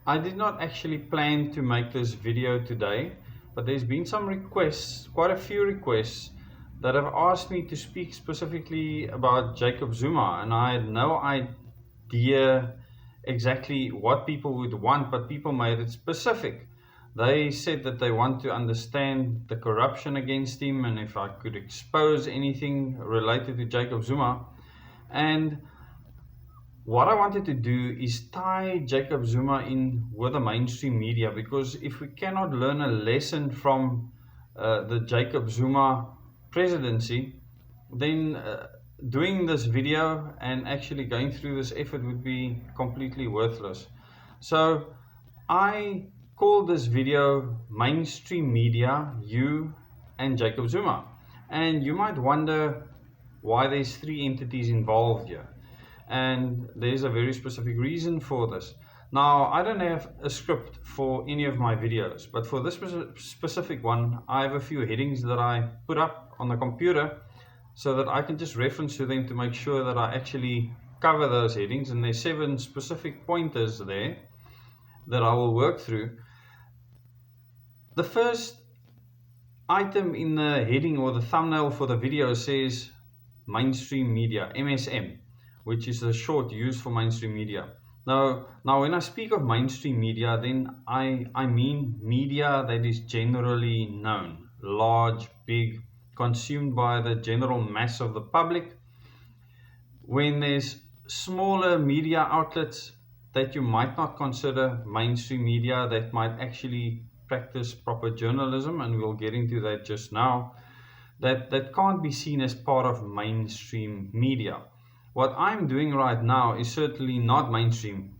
I did not actually plan to make this video today, but there's been some requests, quite a few requests, that have asked me to speak specifically about Jacob Zuma, and I had no idea exactly what people would want, but people made it specific. They said that they want to understand the corruption against him and if I could expose anything related to Jacob Zuma. And what I wanted to do is tie Jacob Zuma in with the mainstream media, because if we cannot learn a lesson from the Jacob Zuma presidency, then doing this video and actually going through this effort would be completely worthless. So I call this video Mainstream Media, You and Jacob Zuma. And you might wonder why there's three entities involved here. And there's a very specific reason for this. Now, I don't have a script for any of my videos, but for this specific one, I have a few headings that I put up on the computer so that I can just reference to them to make sure that I actually cover those headings. And there's 7 specific pointers there that I will work through. The first item in the heading or the thumbnail for the video says mainstream media, MSM, which is the short used for mainstream media. Now when I speak of mainstream media, then I mean media that is generally known, large, big, consumed by the general mass of the public. When there's smaller media outlets that you might not consider mainstream media, that might actually practice proper journalism, and we'll get into that just now, that can't be seen as part of mainstream media. What I'm doing right now is certainly not mainstream.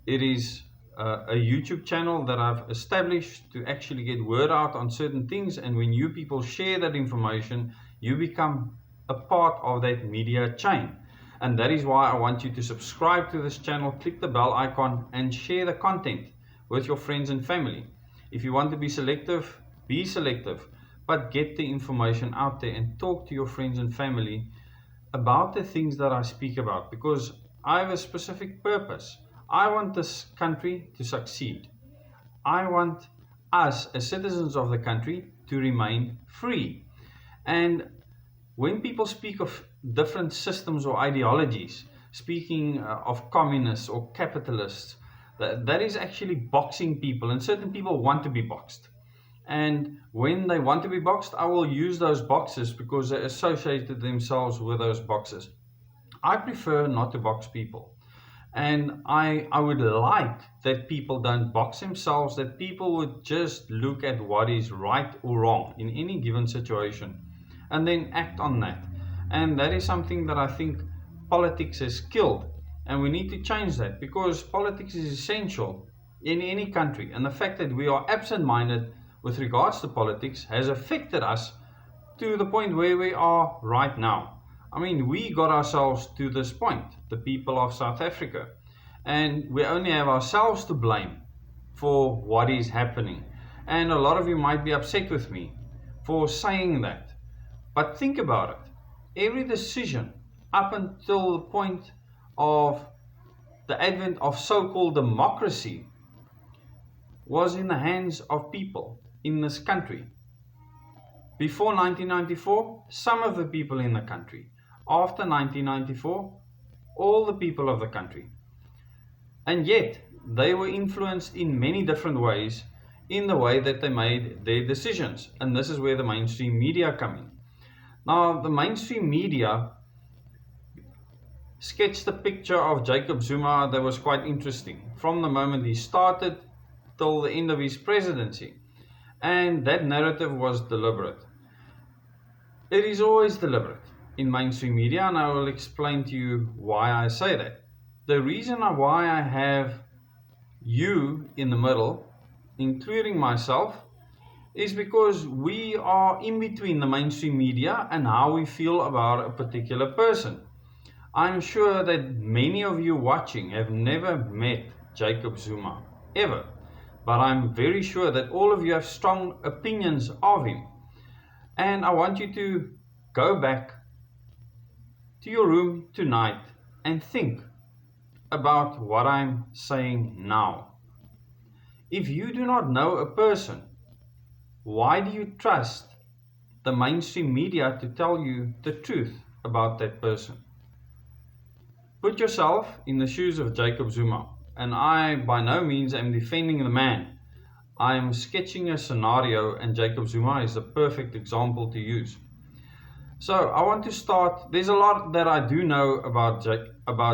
It is a YouTube channel that I've established to actually get word out on certain things, and when you people share that information, you become a part of that media chain. And that is why I want you to subscribe to this channel, click the bell icon, and share the content with your friends and family. If you want to be selective, but get the information out there and talk to your friends and family about the things that I speak about, because I have a specific purpose. I want this country to succeed. I want us as citizens of the country to remain free. And when people speak of different systems or ideologies, speaking of communists or capitalists, that is actually boxing people, and certain people want to be boxed. And when they want to be boxed, I will use those boxes because they associated themselves with those boxes. I prefer not to box people. And I would like that people don't box themselves, that people would just look at what is right or wrong in any given situation and then act on that. And that is something that I think politics has killed. And we need to change that, because politics is essential in any country. And the fact that we are absent-minded with regards to politics has affected us to the point where we are right now. I mean, we got ourselves to this point, the people of South Africa, and we only have ourselves to blame for what is happening. And a lot of you might be upset with me for saying that, but think about it. Every decision up until the point of the advent of so-called democracy was in the hands of people in this country. Before 1994, some of the people in the country. After 1994, all the people of the country. And yet, they were influenced in many different ways in the way that they made their decisions. And this is where the mainstream media come in. Now, the mainstream media sketched a picture of Jacob Zuma that was quite interesting from the moment he started till the end of his presidency. And that narrative was deliberate. It is always deliberate in mainstream media, and I will explain to you why I say that. The reason why I have you in the middle, including myself, is because we are in between the mainstream media and how we feel about a particular person. I'm sure that many of you watching have never met Jacob Zuma, ever. But I'm very sure that all of you have strong opinions of him. And I want you to go back to your room tonight and think about what I'm saying now. If you do not know a person, why do you trust the mainstream media to tell you the truth about that person? Put yourself in the shoes of Jacob Zuma, and I by no means am defending the man. I am sketching a scenario, and Jacob Zuma is the perfect example to use. So I want to start. There's a lot that I do know about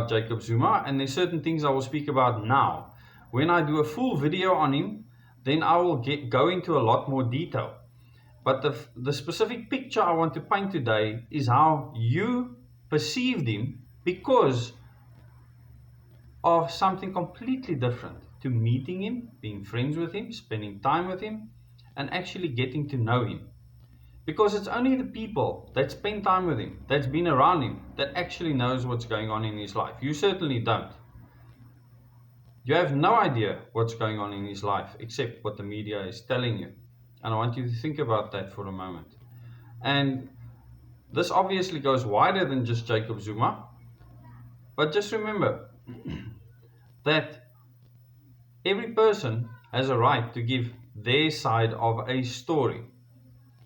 Jacob Zuma, and there's certain things I will speak about now. When I do a full video on him, then I will go into a lot more detail. But the specific picture I want to paint today is how you perceived him because of something completely different to meeting him, being friends with him, spending time with him, and actually getting to know him. Because it's only the people that spend time with him, that's been around him, that actually knows what's going on in his life. You certainly don't. You have no idea what's going on in his life except what the media is telling you. And I want you to think about that for a moment. And this obviously goes wider than just Jacob Zuma. But just remember that every person has a right to give their side of a story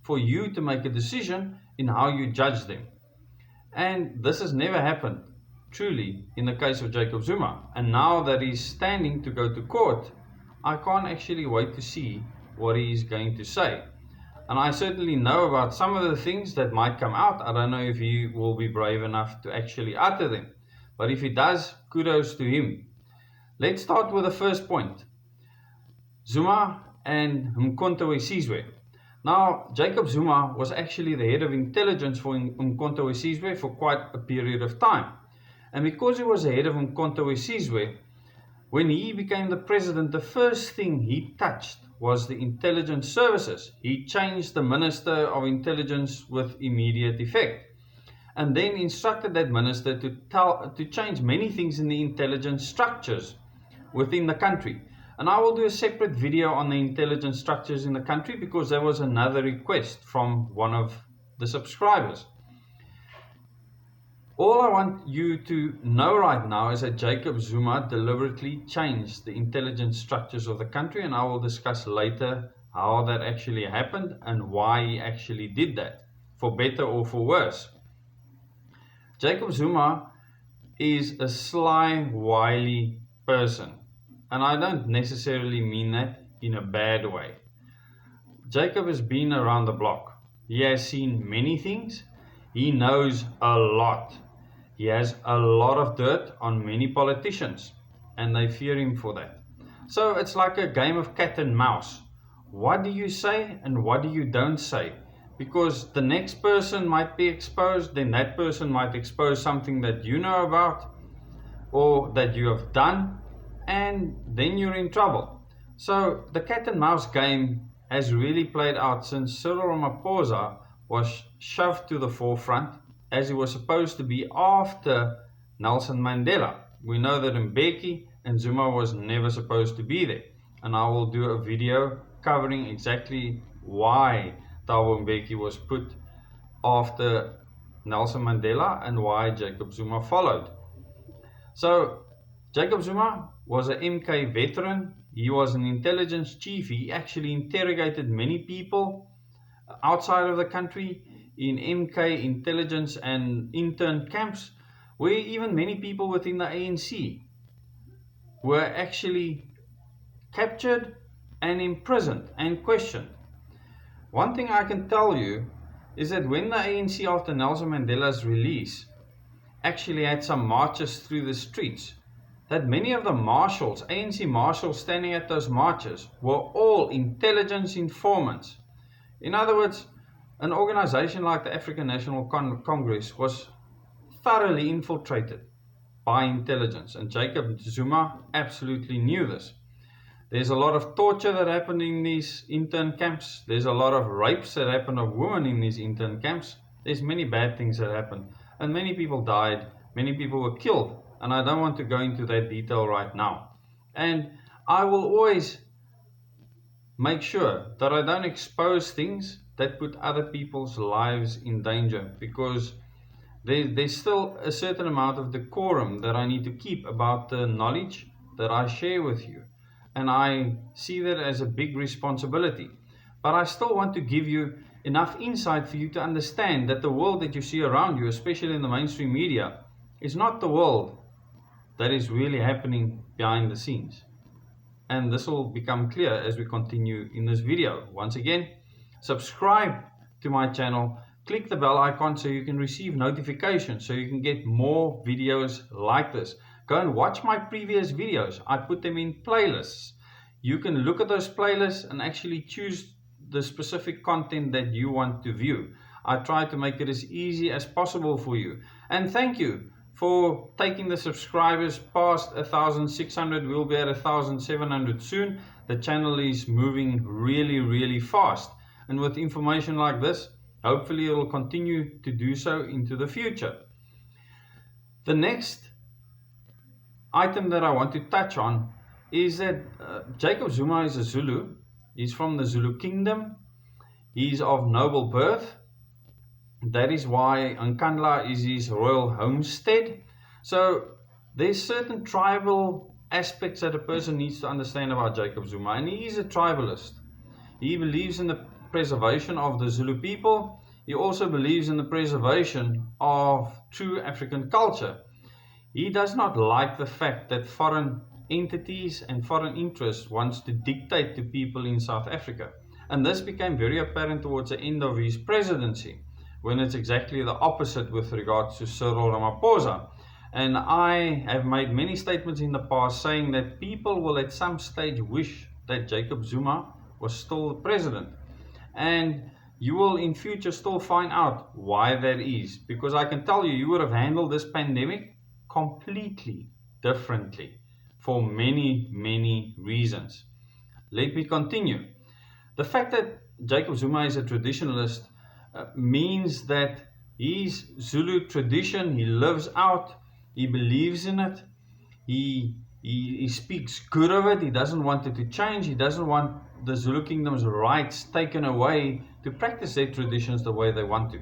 for you to make a decision in how you judge them. And this has never happened truly in the case of Jacob Zuma. And now that he's standing to go to court, I can't actually wait to see what he is going to say. And I certainly know about some of the things that might come out. I don't know if he will be brave enough to actually utter them. But if he does, kudos to him. Let's start with the first point. Zuma and Mkhonto Sizwe. Now, Jacob Zuma was actually the head of intelligence for Mkhonto Sizwe for quite a period of time. And because he was the head of Mkhonto Sizwe, when he became the president, the first thing he touched was the intelligence services. He changed the Minister of Intelligence with immediate effect, and then instructed that minister to change many things in the intelligence structures within the country. And I will do a separate video on the intelligence structures in the country because there was another request from one of the subscribers. All I want you to know right now is that Jacob Zuma deliberately changed the intelligence structures of the country, and I will discuss later how that actually happened and why he actually did that, for better or for worse. Jacob Zuma is a sly, wily person. And I don't necessarily mean that in a bad way. Jacob has been around the block. He has seen many things. He knows a lot. He has a lot of dirt on many politicians, and they fear him for that. So it's like a game of cat and mouse. What do you say and what do you don't say? Because the next person might be exposed, then that person might expose something that you know about or that you have done, and then you're in trouble. So the cat and mouse game has really played out since Cyril Ramaphosa was shoved to the forefront, as he was supposed to be after Nelson Mandela. We know that Mbeki and Zuma was never supposed to be there, and I will do a video covering exactly why Thabo Mbeki was put after Nelson Mandela and why Jacob Zuma followed. So Jacob Zuma was an MK veteran. He was an intelligence chief. He actually interrogated many people outside of the country in MK intelligence and intern camps, where even many people within the ANC were actually captured and imprisoned and questioned. One thing I can tell you is that when the ANC after Nelson Mandela's release actually had some marches through the streets, that many of the marshals, ANC marshals standing at those marches, were all intelligence informants. In other words, an organization like the African National Congress was thoroughly infiltrated by intelligence, and Jacob Zuma absolutely knew this. There's a lot of torture that happened in these intern camps. There's a lot of rapes that happened of women in these intern camps. There's many bad things that happened, and many people died, many people were killed, and I don't want to go into that detail right now. And I will always make sure that I don't expose things that put other people's lives in danger, because there's still a certain amount of decorum that I need to keep about the knowledge that I share with you. and I see that as a big responsibility. But I still want to give you enough insight for you to understand that the world that you see around you, especially in the mainstream media, is not the world that is really happening behind the scenes. And this will become clear as we continue in this video. Once again, subscribe to my channel, click the bell icon so you can receive notifications, so you can get more videos like this. Go and watch my previous videos. I put them in playlists. You can look at those playlists and actually choose the specific content that you want to view. I try to make it as easy as possible for you. And thank you for taking the subscribers past 1,600. We'll be at 1,700 soon. The channel is moving really fast, and with information like this, hopefully it will continue to do so into the future. The next item that I want to touch on is that Jacob Zuma is a Zulu. He's from the Zulu kingdom. He's of noble birth. That is why Nkandla is his royal homestead. So there's certain tribal aspects that a person needs to understand about Jacob Zuma, and he is a tribalist. He believes in the preservation of the Zulu people. He also believes in the preservation of true African culture. He does not like the fact that foreign entities and foreign interests wants to dictate to people in South Africa. And this became very apparent towards the end of his presidency, when it's exactly the opposite with regards to Cyril Ramaphosa. And I have made many statements in the past saying that people will at some stage wish that Jacob Zuma was still the president. And you will in future still find out why that is. Because I can tell you, you would have handled this pandemic completely differently for many reasons. Let me continue. The fact that Jacob Zuma is a traditionalist means that his Zulu tradition, he lives out, he believes in it, he speaks good of it, he doesn't want it to change, he doesn't want the Zulu kingdom's rights taken away to practice their traditions the way they want to.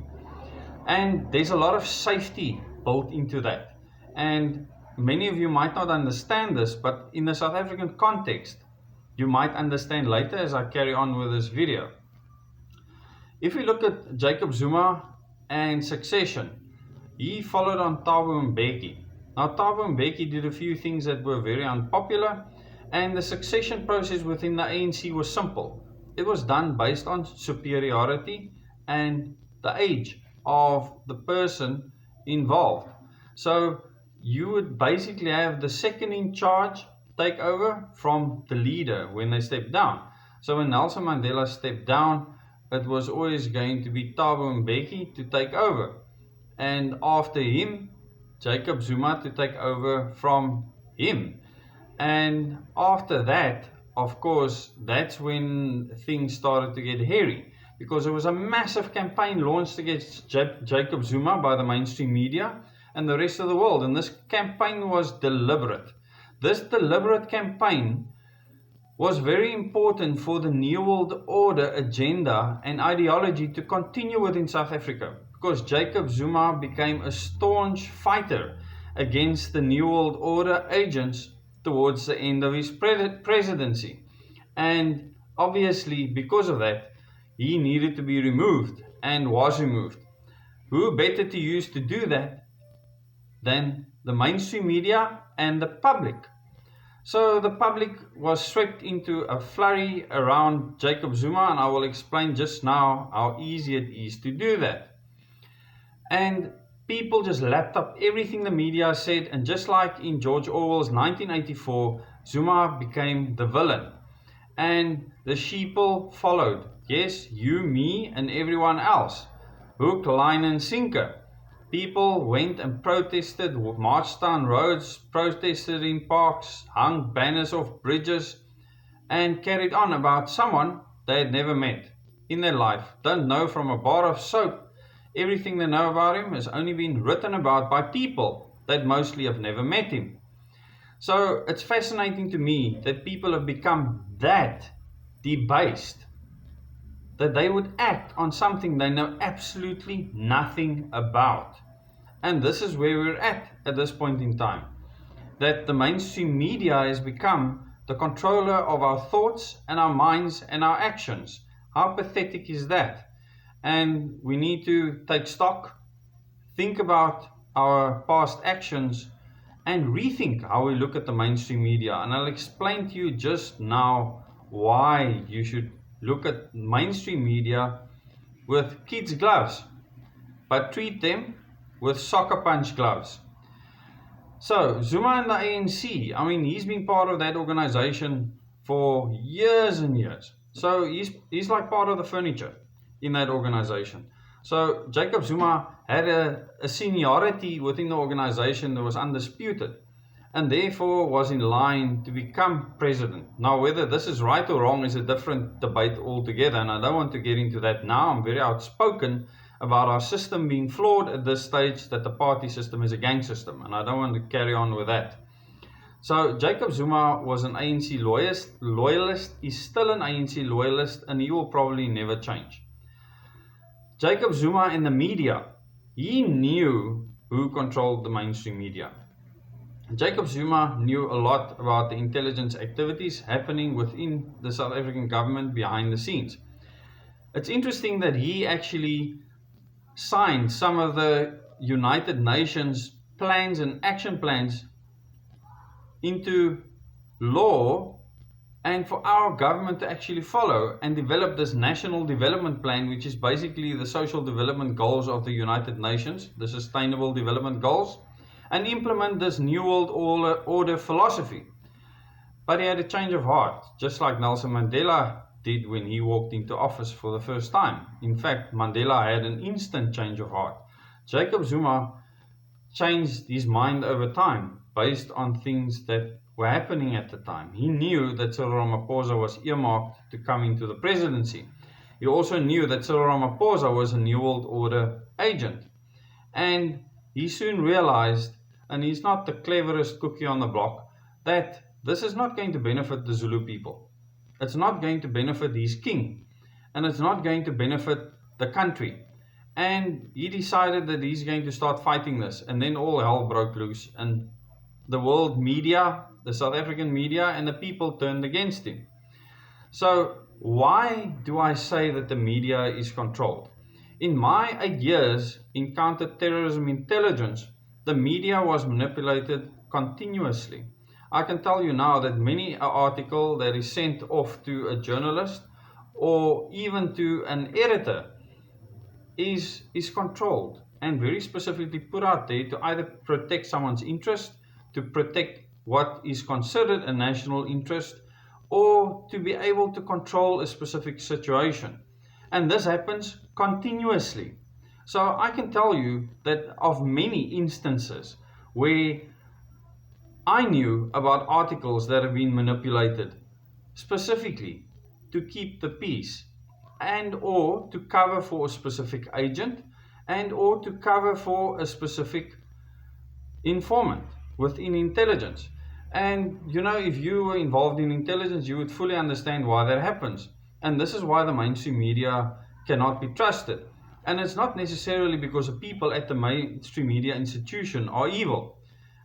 And there's a lot of safety built into that. And many of you might not understand this, but in the South African context, you might understand later as I carry on with this video. If we look at Jacob Zuma and succession, he followed on Thabo Mbeki. Now Thabo Mbeki did a few things that were very unpopular, and the succession process within the ANC was simple. It was done based on superiority and the age of the person involved. So you would basically have the second in charge take over from the leader when they step down. So when Nelson Mandela stepped down, it was always going to be Thabo Mbeki to take over. And after him, Jacob Zuma to take over from him. And after that, of course, that's when things started to get hairy. Because there was a massive campaign launched against Jacob Zuma by the mainstream media and the rest of the world. And this campaign was deliberate. This deliberate campaign was very important for the New World Order agenda and ideology to continue within South Africa, because Jacob Zuma became a staunch fighter against the New World Order agents towards the end of his presidency. And obviously, because of that, he needed to be removed and was removed. Who better to use to do that than the mainstream media and the public? So the public was swept into a flurry around Jacob Zuma, and I will explain just now how easy it is to do that. And people just lapped up everything the media said, and just like in George Orwell's 1984, Zuma became the villain. And the sheeple followed. Yes, you, me, and everyone else. Hook, line, and sinker. People went and protested, marched down roads, protested in parks, hung banners off bridges, and carried on about someone they had never met in their life, don't know from a bar of soap. Everything they know about him has only been written about by people that mostly have never met him. So it's fascinating to me that people have become that debased that they would act on something they know absolutely nothing about. And this is where we're at this point in time. That the mainstream media has become the controller of our thoughts and our minds and our actions. How pathetic is that? And we need to take stock, think about our past actions, and rethink how we look at the mainstream media. And I'll explain to you just now why you should look at mainstream media with kids' gloves, but treat them with soccer punch gloves. So, Zuma and the ANC, I mean, he's been part of that organization for years and years. So, he's like part of the furniture in that organization. So, Jacob Zuma had a seniority within the organization that was undisputed, and therefore was in line to become president. Now, whether this is right or wrong is a different debate altogether, and I don't want to get into that now. I'm very outspoken about our system being flawed at this stage, that the party system is a gang system, and I don't want to carry on with that. So Jacob Zuma was an ANC loyalist, he's still an ANC loyalist, and he will probably never change. Jacob Zuma in the media, he knew who controlled the mainstream media. Jacob Zuma knew a lot about the intelligence activities happening within the South African government behind the scenes. It's interesting that he actually signed some of the United Nations plans and action plans into law, and for our government to actually follow and develop this national development plan, which is basically the social development goals of the United Nations, the sustainable development goals, and implement this new world order philosophy. But he had a change of heart, just like Nelson Mandela did when he walked into office for the first time. In fact, Mandela had an instant change of heart. Jacob Zuma changed his mind over time based on things that were happening at the time. He knew that Cyril Ramaphosa was earmarked to come into the presidency. He also knew that Cyril Ramaphosa was a New World Order agent. And he soon realized, and he's not the cleverest cookie on the block, that this is not going to benefit the Zulu people. It's not going to benefit his king. And it's not going to benefit the country. And he decided that he's going to start fighting this. And then all hell broke loose. And the world media, the South African media, and the people turned against him. So why do I say that the media is controlled? In my 8 years in counter-terrorism intelligence, the media was manipulated continuously. I can tell you now that many an article that is sent off to a journalist or even to an editor is controlled and very specifically put out there to either protect someone's interest, to protect what is considered a national interest, or to be able to control a specific situation. And this happens continuously. So I can tell you that of many instances where I knew about articles that have been manipulated specifically to keep the peace, and or to cover for a specific agent, and or to cover for a specific informant within intelligence. And you know, if you were involved in intelligence, you would fully understand why that happens. And this is why the mainstream media cannot be trusted. And it's not necessarily because the people at the mainstream media institution are evil.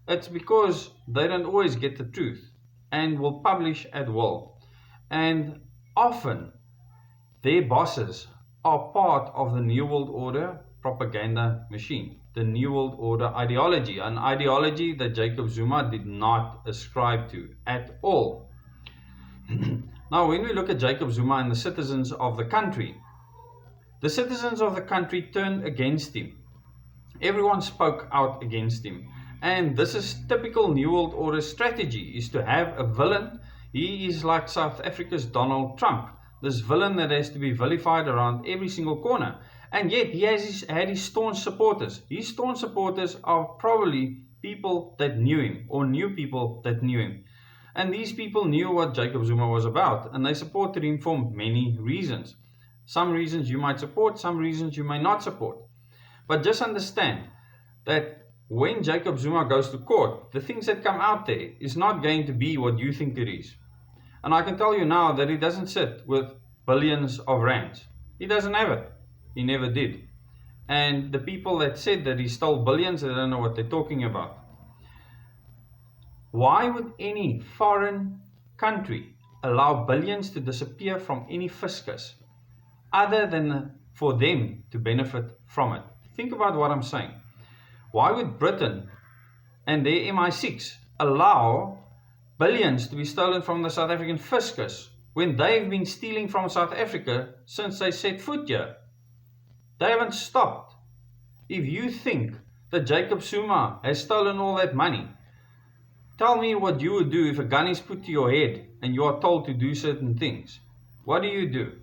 It's because they don't always get the truth and will publish at will. And often their bosses are part of the New World Order propaganda machine, the New World Order ideology, an ideology that Jacob Zuma did not ascribe to at all. Now, when we look at Jacob Zuma and the citizens of the country turned against him. Everyone spoke out against him. And this is typical New World Order strategy, is to have a villain. He is like South Africa's Donald Trump, this villain that has to be vilified around every single corner. And yet he had his staunch supporters. His staunch supporters are probably people that knew him, or knew people that knew him. And these people knew what Jacob Zuma was about, and they supported him for many reasons. Some reasons you might support, some reasons you may not support. But just understand that when Jacob Zuma goes to court, the things that come out there is not going to be what you think it is. And I can tell you now that he doesn't sit with billions of rands. He doesn't have it. He never did. And the people that said that he stole billions, they don't know what they're talking about. Why would any foreign country allow billions to disappear from any fiscus other than for them to benefit from it? Think about what I'm saying. Why would Britain and their MI6 allow billions to be stolen from the South African fiscus when they've been stealing from South Africa since they set foot here? They haven't stopped. If you think that Jacob Zuma has stolen all that money, tell me what you would do if a gun is put to your head and you are told to do certain things. What do you do?